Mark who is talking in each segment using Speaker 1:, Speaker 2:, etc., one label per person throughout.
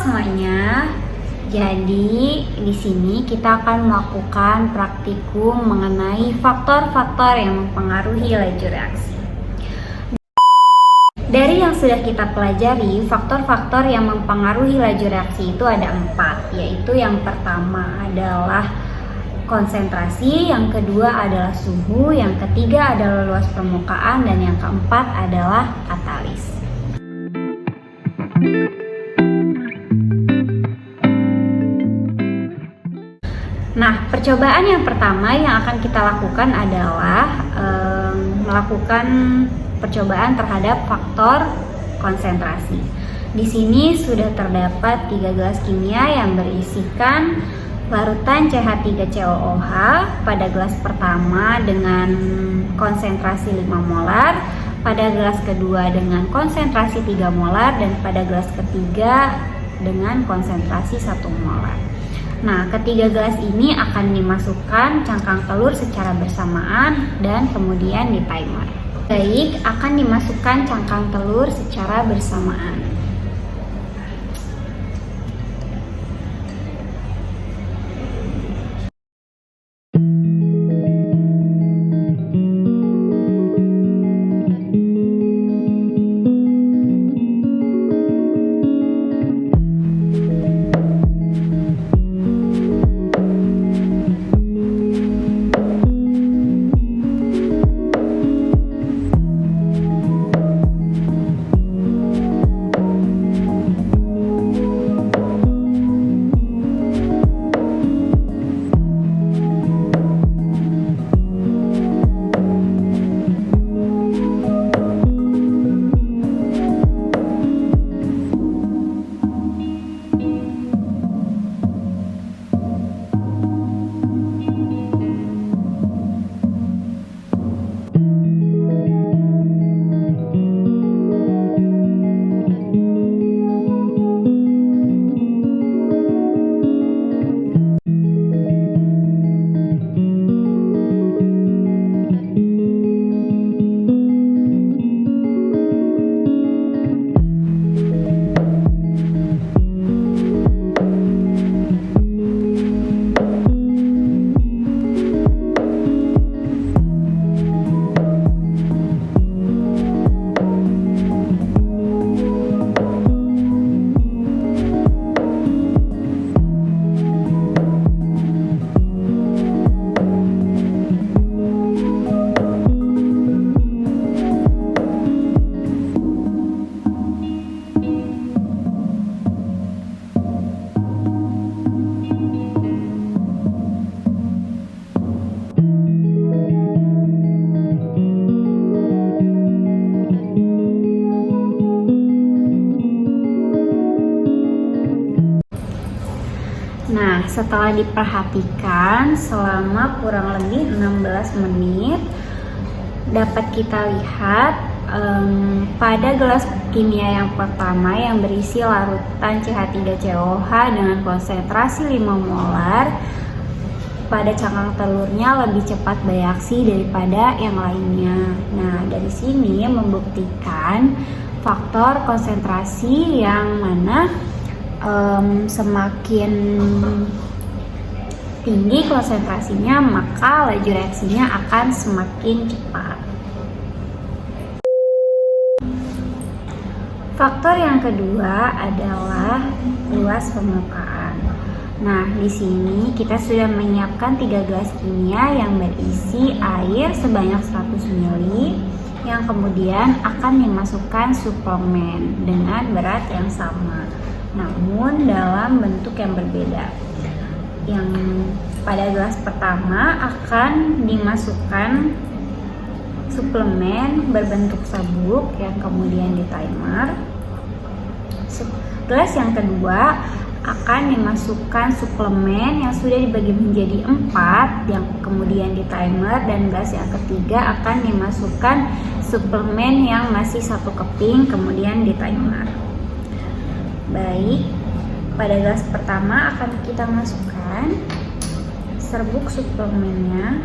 Speaker 1: semuanya. Jadi di sini kita akan melakukan praktikum mengenai faktor-faktor yang mempengaruhi laju reaksi. Dari yang sudah kita pelajari, faktor-faktor yang mempengaruhi laju reaksi itu ada 4, yaitu yang pertama adalah konsentrasi, yang kedua adalah suhu, yang ketiga adalah luas permukaan, dan yang keempat adalah katalis. Nah, percobaan yang pertama yang akan kita lakukan adalah melakukan percobaan terhadap faktor konsentrasi. Di sini sudah terdapat 3 gelas kimia yang berisikan larutan CH3COOH pada gelas pertama dengan konsentrasi 5 molar, pada gelas kedua dengan konsentrasi 3 molar, dan pada gelas ketiga dengan konsentrasi 1 molar. Nah, ketiga gelas ini akan dimasukkan cangkang telur secara bersamaan dan kemudian di timer. Baik, akan dimasukkan cangkang telur secara bersamaan. Nah, setelah diperhatikan selama kurang lebih 16 menit, dapat kita lihat pada gelas kimia yang pertama yang berisi larutan CH3COOH dengan konsentrasi 5 molar, pada cangkang telurnya lebih cepat bereaksi daripada yang lainnya. Nah, dari sini membuktikan faktor konsentrasi yang mana semakin tinggi konsentrasinya, maka laju reaksinya akan semakin cepat. Faktor yang kedua adalah luas permukaan. Nah, di sini kita sudah menyiapkan 3 gelas kimia yang berisi air sebanyak 100 ml yang kemudian akan dimasukkan suplemen dengan berat yang sama, namun dalam bentuk yang berbeda. Yang pada gelas pertama akan dimasukkan suplemen berbentuk sabuk yang kemudian di timer. Gelas yang kedua akan dimasukkan suplemen yang sudah dibagi menjadi 4 yang kemudian di timer, dan gelas yang ketiga akan dimasukkan suplemen yang masih 1 keping kemudian di timer. Baik, pada gelas pertama akan kita masukkan serbuk suplemennya.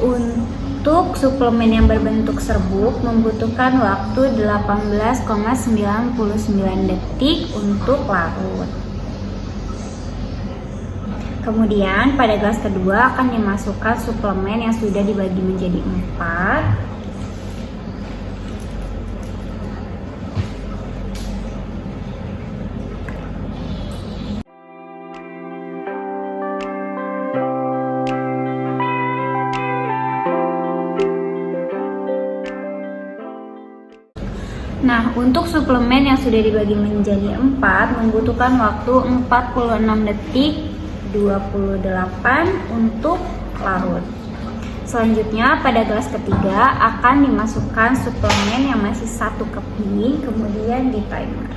Speaker 1: Untuk suplemen yang berbentuk serbuk membutuhkan waktu 18,99 detik untuk larut. Kemudian pada gelas kedua akan dimasukkan suplemen yang sudah dibagi menjadi 4. Nah, untuk suplemen yang sudah dibagi menjadi 4 membutuhkan waktu 46 detik 28 untuk larut. Selanjutnya pada gelas ketiga akan dimasukkan suplemen yang masih 1 keping, kemudian di timer.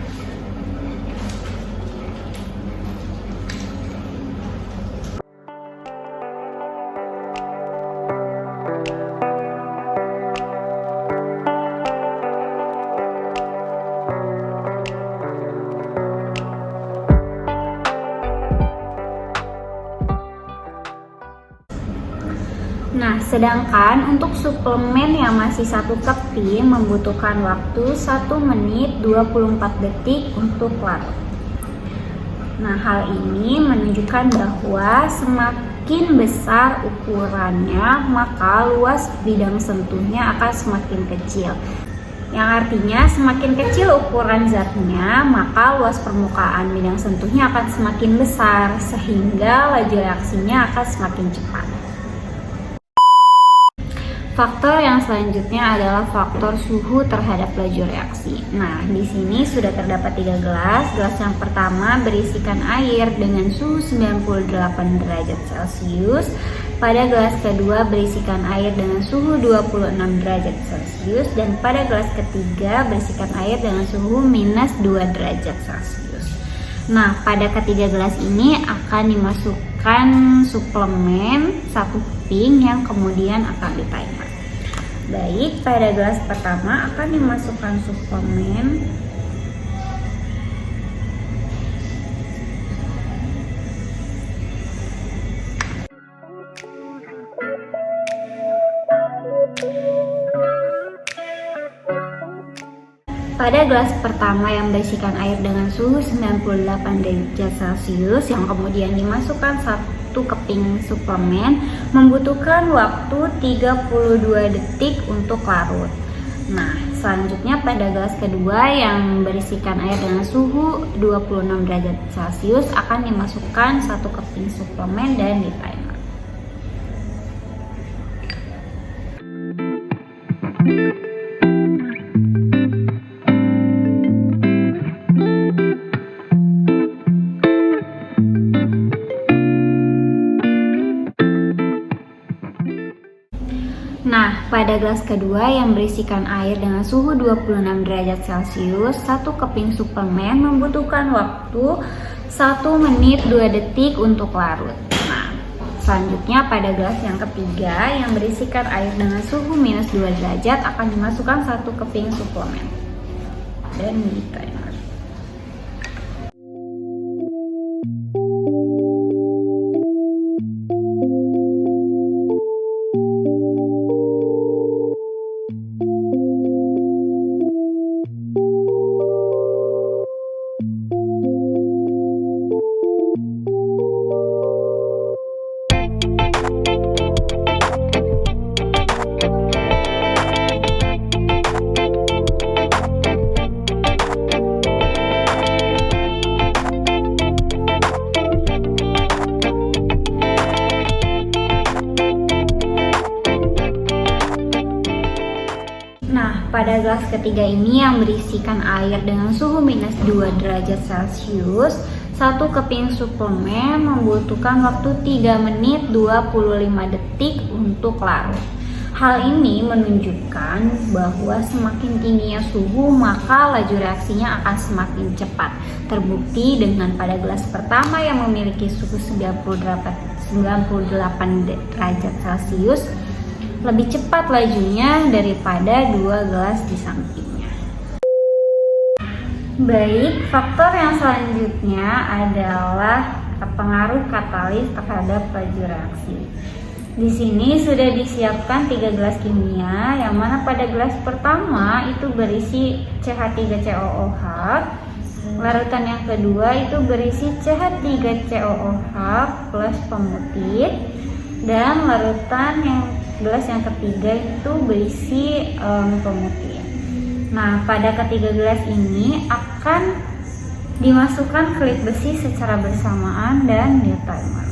Speaker 1: Nah, sedangkan untuk suplemen yang masih 1 keping membutuhkan waktu 1 menit 24 detik untuk larut. Nah, hal ini menunjukkan bahwa semakin besar ukurannya, maka luas bidang sentuhnya akan semakin kecil. Yang artinya semakin kecil ukuran zatnya, maka luas permukaan bidang sentuhnya akan semakin besar, sehingga laju reaksinya akan semakin cepat. Faktor yang selanjutnya adalah faktor suhu terhadap laju reaksi. Nah, di sini sudah terdapat 3 gelas. Gelas yang pertama berisikan air dengan suhu 98 derajat Celcius. Pada gelas kedua berisikan air dengan suhu 26 derajat Celcius. Dan pada gelas ketiga berisikan air dengan suhu minus 2 derajat Celcius. Nah, pada ketiga gelas ini akan dimasukkan suplemen 1 keping yang kemudian akan di timer. Baik, pada gelas pertama akan dimasukkan suplemen pada gelas pertama yang berisikan air dengan suhu 98 derajat Celcius yang kemudian dimasukkan 1 keping suplemen membutuhkan waktu 32 detik untuk larut. Nah, selanjutnya pada gelas kedua yang berisikan air dengan suhu 26 derajat Celcius akan dimasukkan 1 keping suplemen dan di timer. Nah, pada gelas kedua yang berisikan air dengan suhu 26 derajat Celcius, 1 keping suplemen membutuhkan waktu 1 menit 2 detik untuk larut. Nah, selanjutnya pada gelas yang ketiga yang berisikan air dengan suhu minus 2 derajat akan dimasukkan 1 keping suplemen dan di timer. Pada gelas ketiga ini yang berisikan air dengan suhu minus 2 derajat Celcius, 1 keping suplemen membutuhkan waktu 3 menit 25 detik untuk larut. Hal ini menunjukkan bahwa semakin tingginya suhu maka laju reaksinya akan semakin cepat. Terbukti dengan pada gelas pertama yang memiliki suhu 98 derajat Celcius lebih cepat lajunya daripada 2 gelas di sampingnya. Baik, faktor yang selanjutnya adalah pengaruh katalis terhadap laju reaksi. Di sini sudah disiapkan 3 gelas kimia, yang mana pada gelas pertama itu berisi CH3COOH, larutan yang kedua itu berisi CH3COOH plus pemutih, dan larutan gelas yang ketiga itu berisi pemutih. Nah, pada ketiga gelas ini akan dimasukkan klip besi secara bersamaan dan di timer.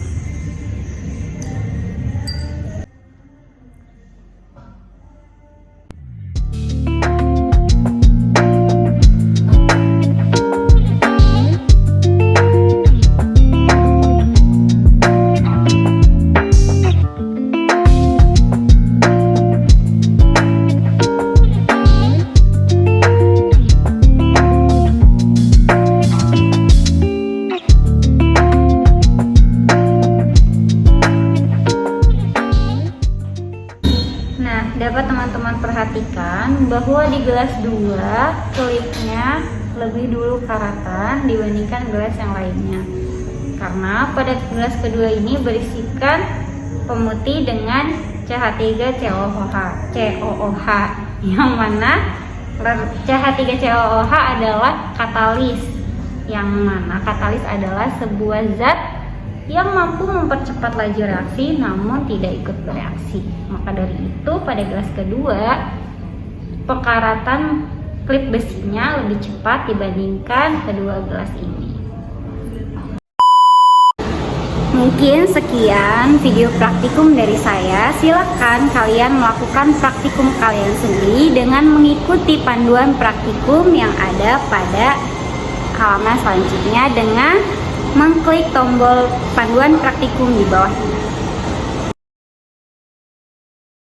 Speaker 1: Dapat teman-teman perhatikan bahwa di gelas 2 klipnya lebih dulu karatan dibandingkan gelas yang lainnya, karena pada gelas kedua ini berisikan pemutih dengan CH3COOH, yang mana CH3COOH adalah katalis, yang mana katalis adalah sebuah zat yang mampu mempercepat laju reaksi namun tidak ikut bereaksi. Maka dari itu pada gelas kedua pekaratan klip besinya lebih cepat dibandingkan kedua gelas ini. Mungkin sekian video praktikum dari saya. Silakan kalian melakukan praktikum kalian sendiri dengan mengikuti panduan praktikum yang ada pada halaman selanjutnya dengan mengklik tombol panduan praktikum di bawah ini.